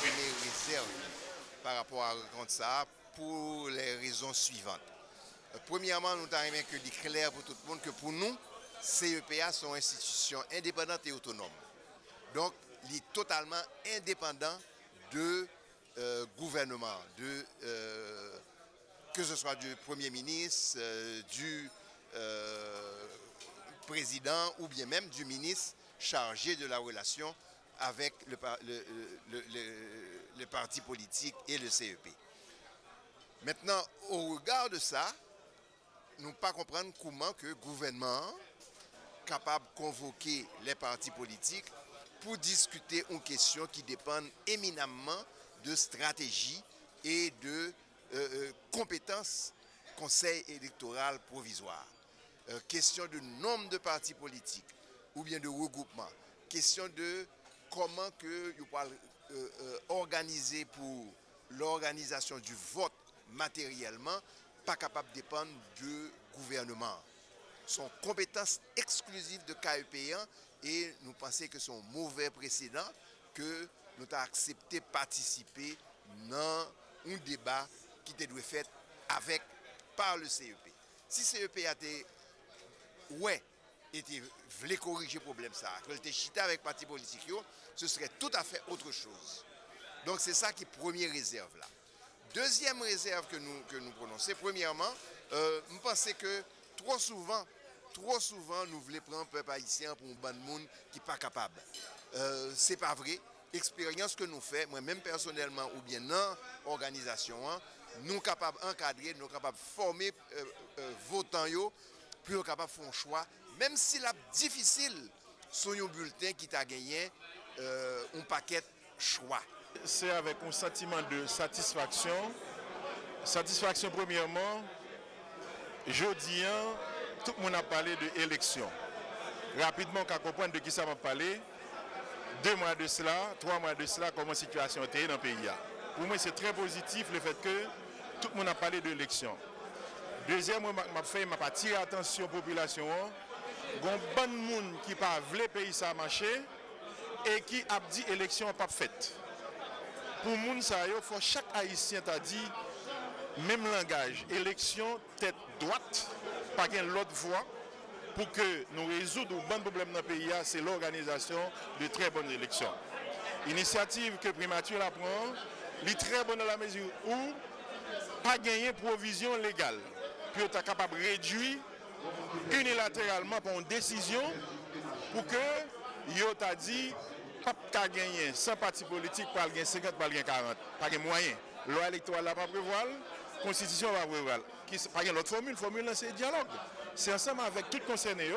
Une réserve par rapport à ça pour les raisons suivantes. Premièrement, nous avons aimé que c'est clair pour tout le monde que pour nous, CEPA sont institutions indépendantes et autonomes. Donc, il est totalement indépendant de gouvernement, que ce soit du Premier ministre, du président ou bien même du ministre chargé de la relation avec le parti politique et le CEP. Maintenant, au regard de ça, nous ne pas comprendre comment que le gouvernement est capable de convoquer les partis politiques pour discuter une question qui dépend éminemment de stratégie et de compétences conseil électoral provisoire. Question de nombre de partis politiques ou bien de regroupement. Question de comment que vous pouvez organiser pour l'organisation du vote matériellement, pas capable de dépendre du gouvernement. Sont compétences exclusives de KEP1 et nous pensons que c'est un mauvais précédent que nous avons accepté de participer dans un débat qui était fait par le CEP. Si CEP a été voulait corriger le problème, que était chité avec les partis politiques, ce serait tout à fait autre chose. Donc c'est ça qui est première réserve là. Deuxième réserve que nous prononçons, premièrement, nous pensons que trop souvent, nous voulons prendre un peuple haïtien pour un bon monde qui n'est pas capable. Ce n'est pas vrai. L'expérience que nous faisons, moi-même personnellement ou bien dans l'organisation, nous sommes capables d'encadrer, nous sommes capables de former votants pour être capables de faire un choix, même si c'est difficile sur un bulletin qui t'a gagné un paquet de choix. C'est avec un sentiment de satisfaction. Satisfaction premièrement, jeudi, tout le monde a parlé de l'élection. Rapidement, on peut comprendre de qui ça va parler. 2 mois de cela, 3 mois de cela, comment la situation était dans le pays. Pour moi, c'est très positif le fait que tout le monde a parlé de l'élection. Deuxièmement, je attiré l'attention de la population. Il y a bon monde qui ne veut pas le pays ça marcher et qui a dit l'élection pas faite. Pour moun ça, il faut chaque haïtien t'a dit même langage, élection tête droite, pas l'autre voie pour que nous résoudre un bon problème dans le pays, c'est l'organisation de très bonnes élections. Initiative que Primature la prend, est très bonne dans la mesure où pas gagner provision légale, puis on est capable de réduire unilatéralement par une décision pour que yo t'a dit pas gagner 100 partis politiques, pas gagner 50, pas gagner 40, pas gagner moyen. Loi électorale n'a pas prévoir, constitution va prévoir. Pas gagner l'autre formule c'est dialogue. C'est ensemble avec tout concernés,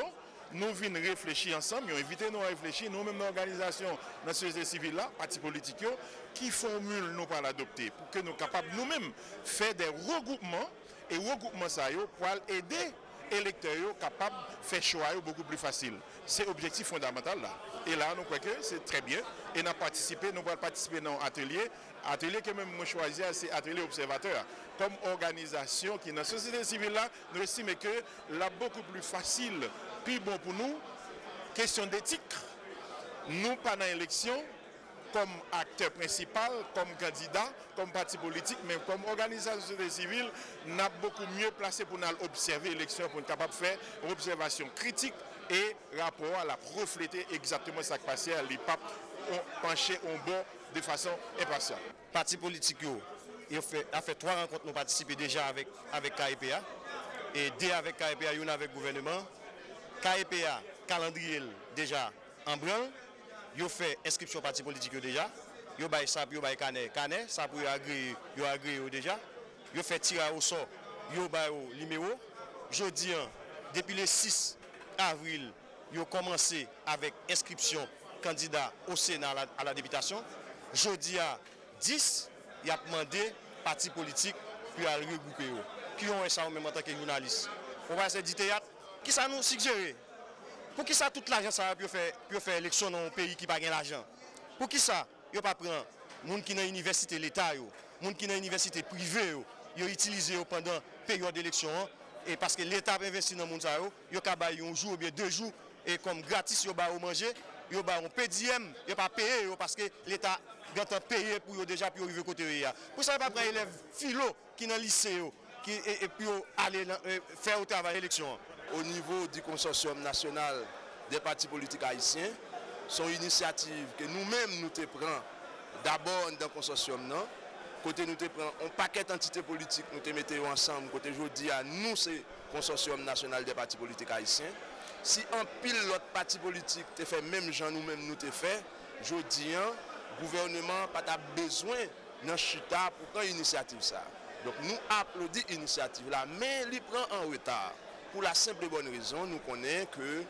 nous venons réfléchir ensemble, nous invitons nous à réfléchir, nous-mêmes dans l'organisation, dans la société civile là, partis politiques, qui formule nous pas l'adopter pour que nous soyons capables nous-mêmes faire des regroupements et regroupements ça pour aider électeurs capables de faire choix beaucoup plus facile. C'est l'objectif fondamental là. Et là, nous croyons que c'est très bien. Et nous allons participer dans l'atelier. L'atelier que même moi choisi, c'est l'atelier observateur. Comme organisation qui est dans la société civile là, nous estimons que là beaucoup plus facile, plus bon pour nous, question d'éthique. Nous, pas dans l'élection, comme acteur principal, comme candidat, comme parti politique, mais comme organisation de la société civile, nous sommes beaucoup mieux placés pour observer l'élection, pour être capable de faire une observation critique et rapport à la refléter exactement ce qui se passe, les papes ont penché en bord de façon impartiale. Parti politique, il a fait 3 rencontres, nous participons déjà avec KEPA, et 2 avec KEPA, 1 avec le gouvernement. KEPA, calendrier déjà en blanc. Yo fait inscription parti politique déjà, yo bay ça yo bay canet ça pour agréer déjà. Yo fait tirage au sort, yo bay au numéro. Jodi depuis le 6 avril, yo commencé avec inscription candidat au Sénat à la députation. Jodi à 10, il a demandé parti politique puis à regrouper yo. Qui ont ça même en tant que journaliste. On va essayer de théâtre qui ça nous suggérer. Pour qui ça tout l'argent ça peut faire élection dans un pays qui pas gain l'argent? Pour qui ça yo pas prend monde qui dans université l'état yo, monde qui dans université privée yo utiliser pendant période d'élection et parce que l'état investi dans monde ça yo ka bailler un jour ou bien 2 jours et comme gratis yo ba manger yo ba on PDM, yo pas payé parce que l'État a payé pour yo déjà pour arriver côté ya. Pour ça pas prendre élève philo qui dans lycée qui et puis aller faire au travail élection. Au niveau du consortium national des partis politiques haïtiens, son initiative que nous-mêmes nous te prenons d'abord dans le consortium non, côté nous te prenons un paquet d'entités politiques nous te mettons ensemble côté jodi à nous c'est consortium national des partis politiques haïtiens. Si un pile l'autre parti politique te fait même gens nous-mêmes nous te fait, jodi gouvernement pas ta besoin dans chita pour prendre initiative ça. Donc nous applaudissons l'initiative là, mais il prend en retard. Pour la simple et bonne raison, nous connaissons que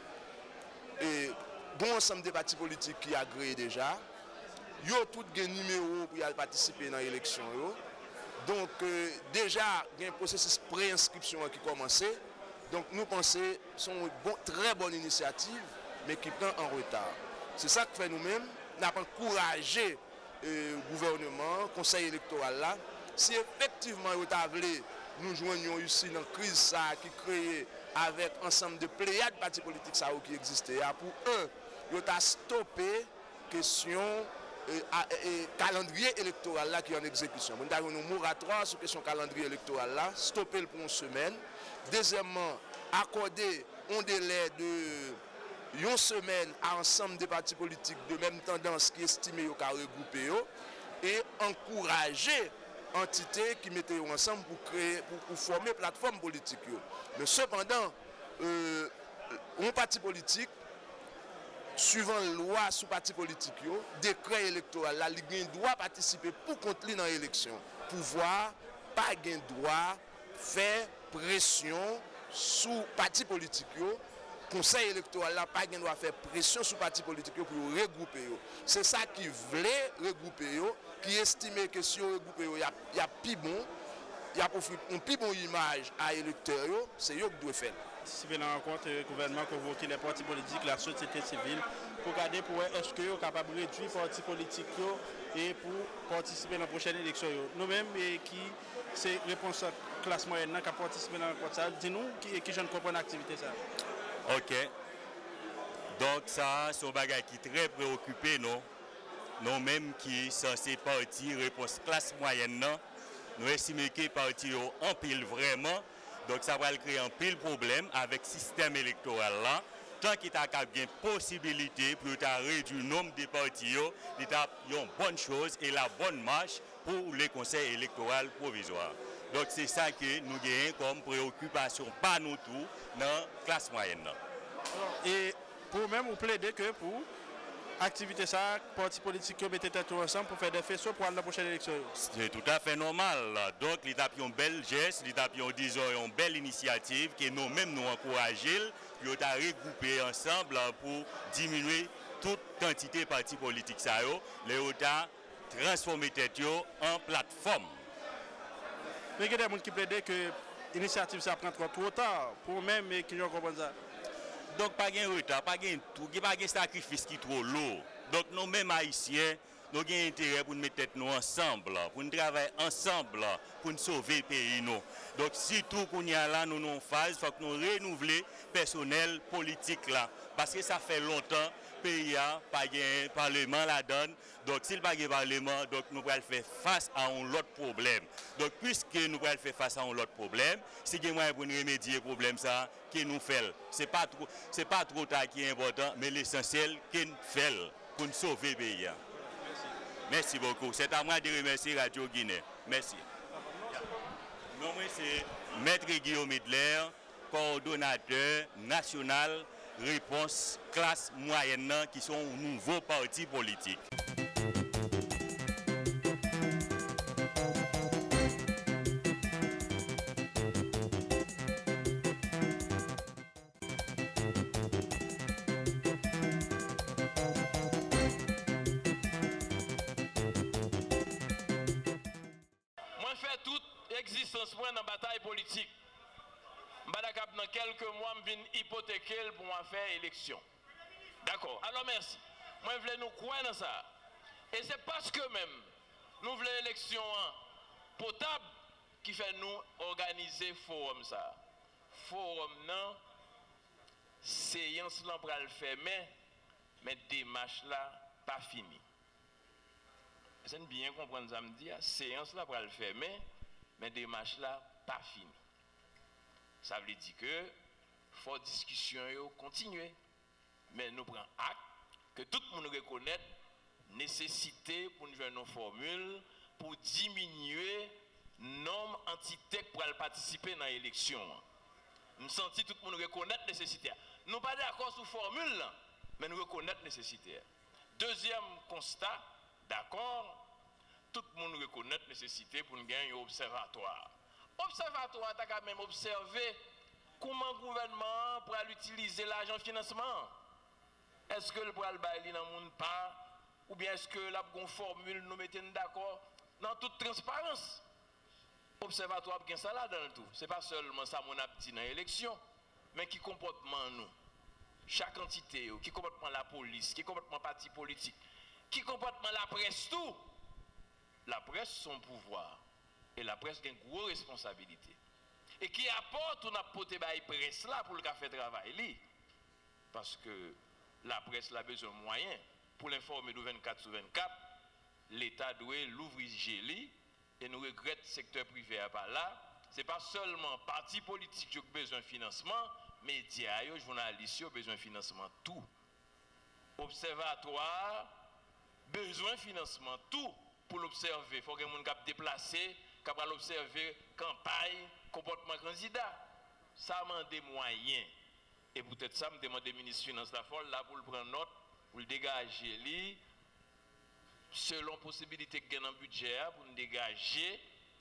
bon ensemble de partis politiques qui agréent déjà, ils ont tous des numéros pour y participer dans l'élection. Donc déjà, il y a un processus pré-inscription qui a commencé. Donc nous pensons que c'est une très bonne initiative, mais qui prend en retard. C'est ça que fait nous-mêmes, nous avons encouragé le gouvernement, le conseil électoral là, si effectivement vous avez nous joignons ici dans la crise qui crée avec ensemble de pléiades de partis politiques qui existaient, pour eux, ils ont stoppé la question calendrier électoral là qui est en exécution. Nous avons un moratoire sur la question calendrier électoral là, stopper pour une semaine. Deuxièmement, accorder un délai de une semaine à ensemble des partis politiques de même tendance qui estiment qu'à regrouper et encourager entités qui mettaient ensemble pour créer, pour former une plateforme politique. Mais cependant, un parti politique, suivant la loi sous parti politique, décret électoral, la Ligue doit participer pour continuer dans l'élection. Pouvoir, pas gain droit, faire pression sous parti politique. Conseil électoral là pas doit faire pression sur parti politique pour regrouper. C'est ça qui voulait regrouper, qui estimait que si on regroupe, il y a plus bon, il y a une plus bonne image à l'électeur, c'est eux qui doivent faire. Participer dans la rencontre, le gouvernement convoqué les partis politiques, la société civile, pour regarder pour est-ce qu'ils sont capables de réduire les partis politiques et pour participer dans la prochaine élection. Nous-mêmes, qui c'est réponse classe moyenne qui a participé dans la rencontre, dis-nous qui je ne comprends l'activité ça. Ok. Donc ça, c'est un bagage qui est très préoccupé, non? Nous-mêmes qui sont censés partir réponse classe moyenne, nous estimons que les partis en pile vraiment. Donc ça va créer un pile problème avec le système électoral là. Tant qu'il y a une possibilité pour réduire le nombre de partis, c'est une bonne chose et la bonne marche pour les conseils électoraux provisoires. Donc c'est ça que nous avons comme préoccupation, pas nous tous, dans la classe moyenne. Et pour même vous plaider que pour activité ça, partis politiques qui mettent tout ensemble pour faire des faisceaux pour la prochaine élection. C'est tout à fait normal. Donc l'État a un bel geste, l'État a une belle initiative que nous-mêmes nous encourageons, puis on a regroupé ensemble pour diminuer toute quantité de partis politiques. L'État transformer tête en plateforme. Mais il y a des gens qui plaident que l'initiative ça prend trop tard pour même qui ne comprennent ça. Donc pas de retard, pas de tout, pas de sacrifice qui est trop lourd. Donc nous mêmes haïtiens, nous avons intérêt pour nous mettre nous ensemble, pour nous travailler ensemble, pour nous sauver le pays. Donc si tout qu'on y a là, nous en phase, il faut que nous renouveler le personnel politique là. Parce que ça fait longtemps que le pays n'a pas de parlement la donne. Donc s'il n'y a pas de parlement, donc nous allons faire face à un autre problème. Donc puisque nous allons faire face à un autre problème, si nous avons pour remédier au problème ça, que nous faisons. Ce n'est pas trop tard qui est important, mais l'essentiel que nous faisons pour nous sauver le pays. Merci beaucoup. C'est à moi de remercier Radio Guinée. Merci. Mon nom c'est Maître Guillaume Midler, coordonnateur national réponse classe moyenne qui sont un nouveau parti politique. Existence dans la bataille politique. Dans quelques mois, je viens hypothéquer pour faire élection. D'accord. Alors merci. Moi, je voulais nous croire dans ça. Et c'est parce que même nous voulons élection potable qui fait nous organiser forum ça. Forum non, séance là pour le faire, mais mais démarche là pas fini. C'est bien comprendre ça me dit, séance là pour le fermer, mais démarche là pas fini. Ça veut dire que faut discussion yo continuer. Mais nous prenons acte que tout le monde reconnaît nécessité pour nous jouer nos formules pour diminuer nombre antitech pour participer dans l'élection. Nous sentons tout le monde reconnaître nécessité. Nous pas d'accord sur formule là, mais nous reconnaître nécessité. Deuxième constat, d'accord, tout le monde reconnaît nécessité pour nous gagner un observatoire. Observatoire, tu as quand même observé comment le gouvernement pourra utiliser l'argent financement. Est-ce que le pourra le bailler dans le monde pas? Ou bien est-ce que la formule nous mettons d'accord dans toute transparence? Observatoire bien ça là dans le tout. Ce n'est pas seulement ça mon appétit dans l'élection, mais qui comportement nous. Chaque entité, qui comportement la police, qui comportement parti politique, qui comportement la presse tout. La presse son pouvoir. Et la presse a une grosse responsabilité. Et qui apporte ou apporte la presse là pour le faire travail. Parce que la presse a besoin de moyens pour l'informer de 24 sur 24. L'État doit l'ouvrir gelé. Et nous regrettons le secteur privé à part là. Ce n'est pas seulement parti politique qui ont besoin de financement, médias, journalistes ont besoin de financement tout. Observatoire, besoin de financement tout pour l'observer. Il faut que les gens qui déplacé, qui l'observer, campagne, comportement candidat. Ça demande des moyens. Et peut-être ça me demande des ministres des Finances là pour le prendre note, pour le dégager. Selon possibilité que dans le budget pour nous dégager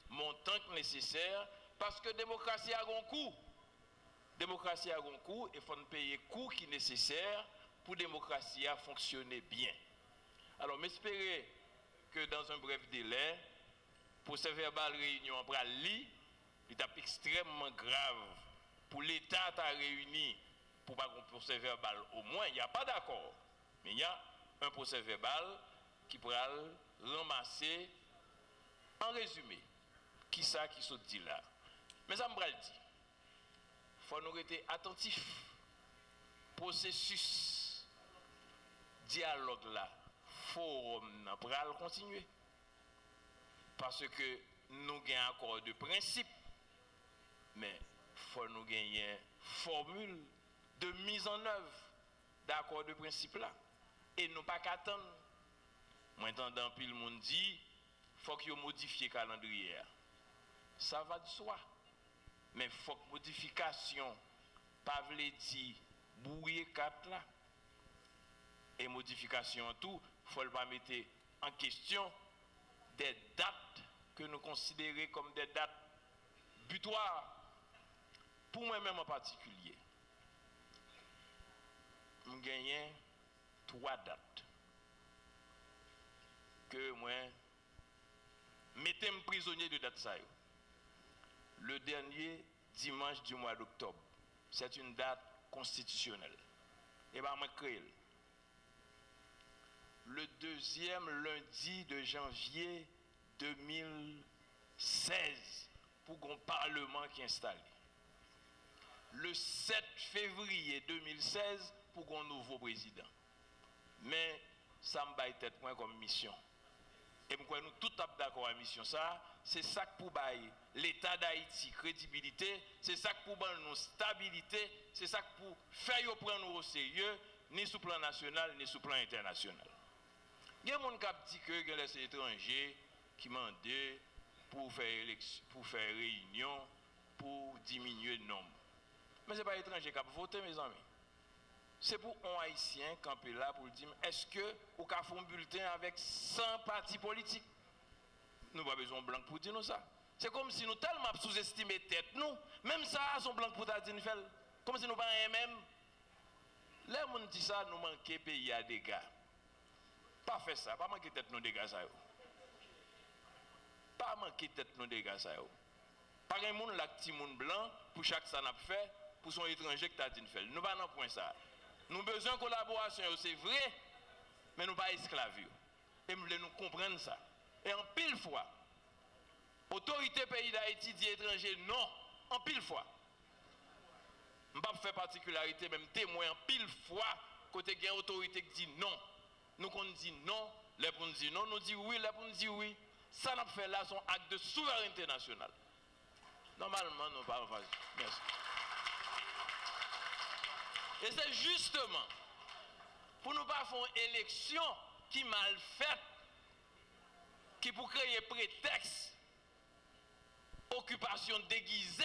montant nécessaire parce que la démocratie a un coût. La démocratie a un coût et il faut payer le coût qui est nécessaire pour la démocratie à fonctionner bien. Alors, j'espère que dans un bref délai, pour ce verbal réunion après il est extrêmement grave pour l'État à réunir pour pas qu'on procès verbal au moins, il n'y a pas d'accord, mais il y a un procès verbal qui pourra ramasser en résumé qui ça qui se dit là. Mais ça me dit, il faut nous rester attentifs. Processus dialogue là, forum là, pour continuer. Parce que nous avons un accord de principe, mais il faut nous gagner une formule de mise en œuvre d'accord de principe là. Et nous pas qu'attendre. Moi, entendant puis le monde dit, il faut qu'il modifie le calendrier. Ça va de soi. Mais il faut que modification, pas veut dire bouiller 4 là. Et modification tout, il ne faut pas mettre en question des dates que nous considérons comme des dates butoirs. Pour moi-même en particulier, je gagne 3 dates. Que moi, mettez-moi prisonnier de date ça. Le dernier dimanche du mois d'octobre, c'est une date constitutionnelle. Et bien, moi, créer. Le deuxième lundi de janvier 2016, pour qu'on parlement qui est installé. Le 7 février 2016, pour qu'on nouveau président. Mais ça me baille tête point comme mission. Et nous tous d'accord avec la mission ça, c'est ça pour bailler l'État d'Haïti crédibilité, c'est ça pour bailler nous stabilité, c'est ça pour faire prendre nous au sérieux, ni sur le plan national, ni sur le plan international. Il y a des gens qui disent que les étrangers qui demandent pour faire réunion, pour diminuer le nombre. Mais ce n'est pas les étrangers qui ont voté, mes amis. C'est pour un Haïtien camper là pour dire est-ce que vous avez fait un bulletin avec 100 partis politiques? Nous n'avons pas besoin de blanc pour dire nous ça. C'est comme si nous tellement sous-estimé tête nous, même ça, son blanc pour dire nous fait. Comme si nous pas un même. Les gens disent ça, nous manquons pays à dégâts. Pas faire ça, pas manquer tête nous dégâts ça. Pas manquer tête nous dégâts ça. Pas un monde là petit monde blanc pour chaque ça n'a fait pour son étranger qui t'a dit fait. Nous pas dans point ça. Nous avons besoin de collaboration, c'est vrai, mais nous ne sommes pas esclaves. Et nous voulons comprendre ça. Et en pile fois, autorité pays d'Haïti dit étranger, non, en pile fois. Je ne vais pas faire particularité, même témoin, en pile fois, côté il y a une autorité qui dit non. Nous qu'on dit non, les pour nous dire non, nous dit oui, les pour nous dire oui. Ça n'a fait là son acte de souveraineté nationale. Normalement, nous pas en. Merci. Et c'est justement pour nous pas faire une élection qui mal faite, qui pour créer prétexte, occupation déguisée,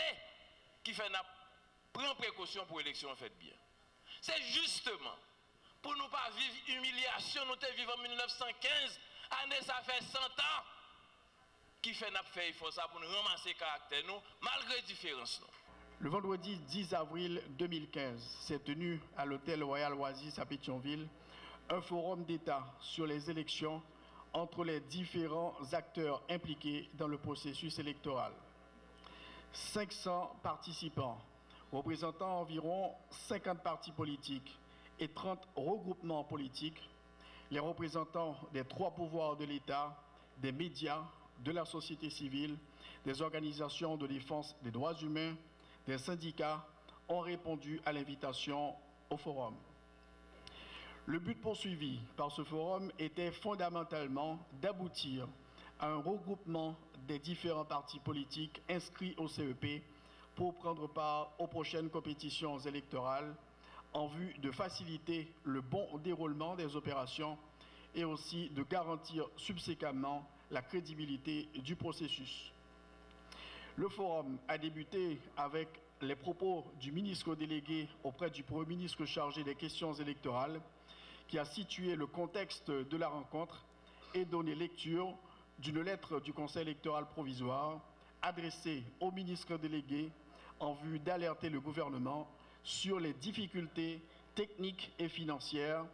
qui fait prendre précaution pour l'élection faite bien. C'est justement pour nous pas vivre humiliation, nous te vivons en 1915, année ça fait 100 ans, qui fait n'a fait effort ça pour nous ramasser caractère nous, malgré différence nous. Le vendredi 10 avril 2015 s'est tenu à l'hôtel Royal Oasis à Pétionville un forum d'État sur les élections entre les différents acteurs impliqués dans le processus électoral. 500 participants, représentant environ 50 partis politiques et 30 regroupements politiques, les représentants des 3 pouvoirs de l'État, des médias, de la société civile, des organisations de défense des droits humains, des syndicats ont répondu à l'invitation au forum. Le but poursuivi par ce forum était fondamentalement d'aboutir à un regroupement des différents partis politiques inscrits au CEP pour prendre part aux prochaines compétitions électorales en vue de faciliter le bon déroulement des opérations et aussi de garantir subséquemment la crédibilité du processus. Le forum a débuté avec les propos du ministre délégué auprès du Premier ministre chargé des questions électorales qui a situé le contexte de la rencontre et donné lecture d'une lettre du Conseil électoral provisoire adressée au ministre délégué en vue d'alerter le gouvernement sur les difficultés techniques et financières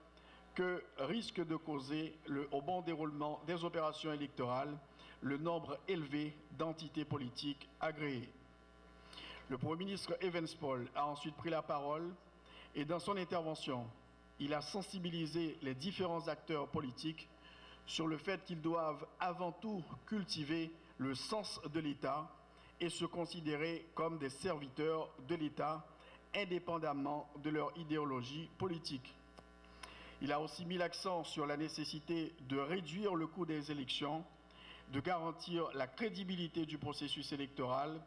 que risque de causer au bon déroulement des opérations électorales le nombre élevé d'entités politiques agréées. Le Premier ministre Evans Paul a ensuite pris la parole et dans son intervention, il a sensibilisé les différents acteurs politiques sur le fait qu'ils doivent avant tout cultiver le sens de l'État et se considérer comme des serviteurs de l'État indépendamment de leur idéologie politique. Il a aussi mis l'accent sur la nécessité de réduire le coût des élections, de garantir la crédibilité du processus électoral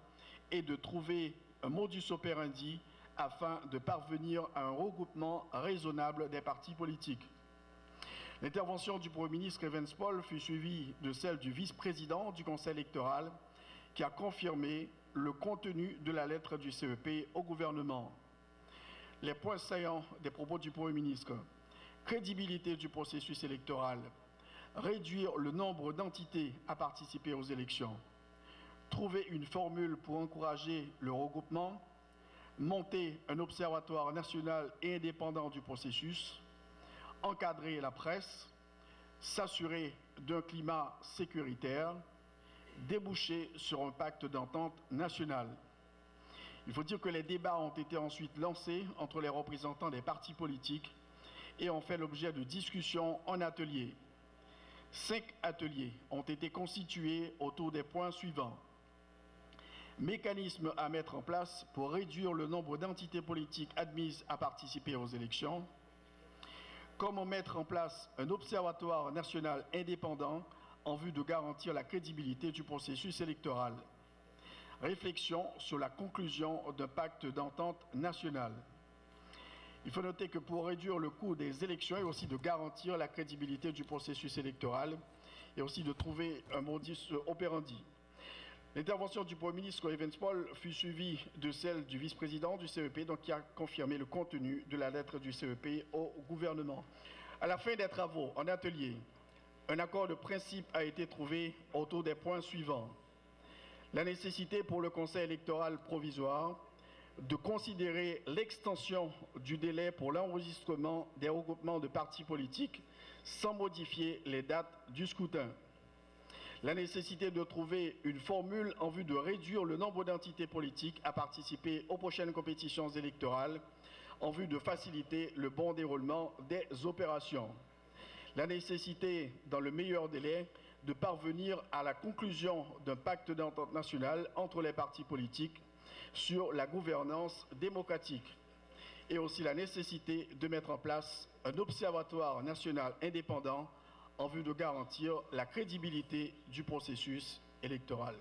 et de trouver un modus operandi afin de parvenir à un regroupement raisonnable des partis politiques. L'intervention du Premier ministre Evans Paul fut suivie de celle du vice-président du Conseil électoral qui a confirmé le contenu de la lettre du CEP au gouvernement. Les points saillants des propos du Premier ministre: crédibilité du processus électoral, réduire le nombre d'entités à participer aux élections, trouver une formule pour encourager le regroupement, monter un observatoire national et indépendant du processus, encadrer la presse, s'assurer d'un climat sécuritaire, déboucher sur un pacte d'entente nationale. Il faut dire que les débats ont été ensuite lancés entre les représentants des partis politiques et ont fait l'objet de discussions en atelier. 5 ateliers ont été constitués autour des points suivants. Mécanismes à mettre en place pour réduire le nombre d'entités politiques admises à participer aux élections. Comment mettre en place un observatoire national indépendant en vue de garantir la crédibilité du processus électoral. Réflexion sur la conclusion d'un pacte d'entente nationale. Il faut noter que pour réduire le coût des élections et aussi de garantir la crédibilité du processus électoral et aussi de trouver un modus operandi. L'intervention du Premier ministre Evans Paul fut suivie de celle du vice-président du CEP, donc qui a confirmé le contenu de la lettre du CEP au gouvernement. À la fin des travaux en atelier, un accord de principe a été trouvé autour des points suivants. La nécessité pour le Conseil électoral provisoire de considérer l'extension du délai pour l'enregistrement des regroupements de partis politiques sans modifier les dates du scrutin. La nécessité de trouver une formule en vue de réduire le nombre d'entités politiques à participer aux prochaines compétitions électorales en vue de faciliter le bon déroulement des opérations. La nécessité, dans le meilleur délai, de parvenir à la conclusion d'un pacte d'entente nationale entre les partis politiques sur la gouvernance démocratique. et aussi la nécessité de mettre en place un observatoire national indépendant en vue de garantir la crédibilité du processus électoral.